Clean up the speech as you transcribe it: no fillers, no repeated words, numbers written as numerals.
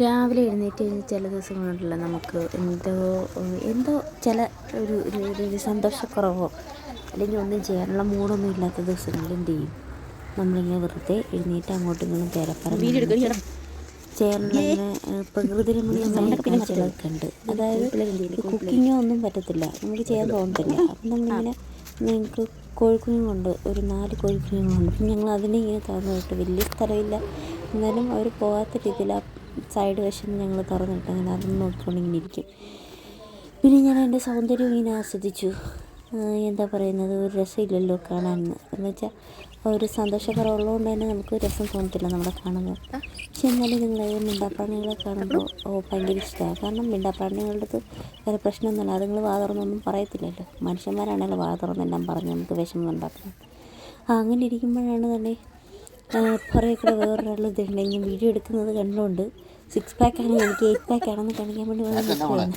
രാവിലെ എഴുന്നേറ്റ് കഴിഞ്ഞ് ചില ദിവസങ്ങളുണ്ടല്ലോ നമുക്ക് എന്തോ ചില ഒരു സന്തോഷക്കുറവോ അല്ലെങ്കിൽ ഒന്നും ചെയ്യാനുള്ള മൂടൊന്നും ഇല്ലാത്ത ദിവസങ്ങളിൽ എന്ത് ചെയ്യും, നമ്മളിങ്ങനെ വെറുതെ എഴുന്നേറ്റ് അങ്ങോട്ടും ഇങ്ങോട്ടും പേരപ്പറമ്പ് ചെയ്യാനുള്ള ഇങ്ങനെ പ്രകൃതി രമണീയമായ കാഴ്ചകളൊക്കെ ഉണ്ട്. അതായത് കുക്കിങ്ങോ ഒന്നും പറ്റത്തില്ല, നമുക്ക് ചെയ്യാൻ തോന്നത്തില്ല. അപ്പം നമ്മളിങ്ങനെ ഞങ്ങൾക്ക് കോഴിക്കുഞ്ഞുങ്ങളുണ്ട്, ഒരു 4 കോഴിക്കുഞ്ഞുങ്ങളുണ്ട്. അപ്പം ഞങ്ങൾ അതിനെ ഇങ്ങനെ തുറന്നു വിട്ട്, വലിയ സ്ഥലമില്ല എന്നാലും അവർ പോകാത്ത രീതിയിൽ ആ സൈഡ് വശം ഞങ്ങൾ തുറന്നിട്ട് അങ്ങനെ അതൊന്നും നോക്കിക്കൊണ്ടിങ്ങനെ ഇരിക്കും. പിന്നെ ഞാൻ എൻ്റെ സൗന്ദര്യം ഇങ്ങനെ ആസ്വദിച്ചു. എന്താ പറയുന്നത്, ഒരു രസമില്ലല്ലോ കാണാനെന്ന് എന്ന് വെച്ചാൽ ഒരു സന്തോഷക്കുറവുള്ളതുകൊണ്ട് തന്നെ നമുക്ക് രസം തോന്നത്തില്ല നമ്മളെ കാണുമ്പോൾ. പക്ഷെ എന്നാലും നിങ്ങൾ മിണ്ടാപ്രാണികളെ കാണുമ്പോൾ ഭയങ്കര ഇഷ്ടമാണ്. കാരണം മിണ്ടാപ്രാണികളുടെ അടുത്ത് വേറെ പ്രശ്നമൊന്നുമില്ല, അതുങ്ങൾ വാ തുറന്നൊന്നും പറയത്തില്ലല്ലോ. മനുഷ്യന്മാരാണല്ലോ വാ തുറന്നെല്ലാം പറഞ്ഞ് നമുക്ക് വിഷമം ഉണ്ടാക്കുന്നത്. അങ്ങനെ ഇരിക്കുമ്പോഴാണ് തന്നെ പുറകെ കൂടെ വേറൊരാൾ ഇതുണ്ടെങ്കിൽ വീഡിയോ എടുക്കുന്നത് കണ്ടുകൊണ്ട് 6 പാക്കാണെങ്കിൽ എനിക്ക് 8 പാക്കാണെന്ന് കാണിക്കാൻ വേണ്ടി വന്ന് നിൽക്കുകയാണ്.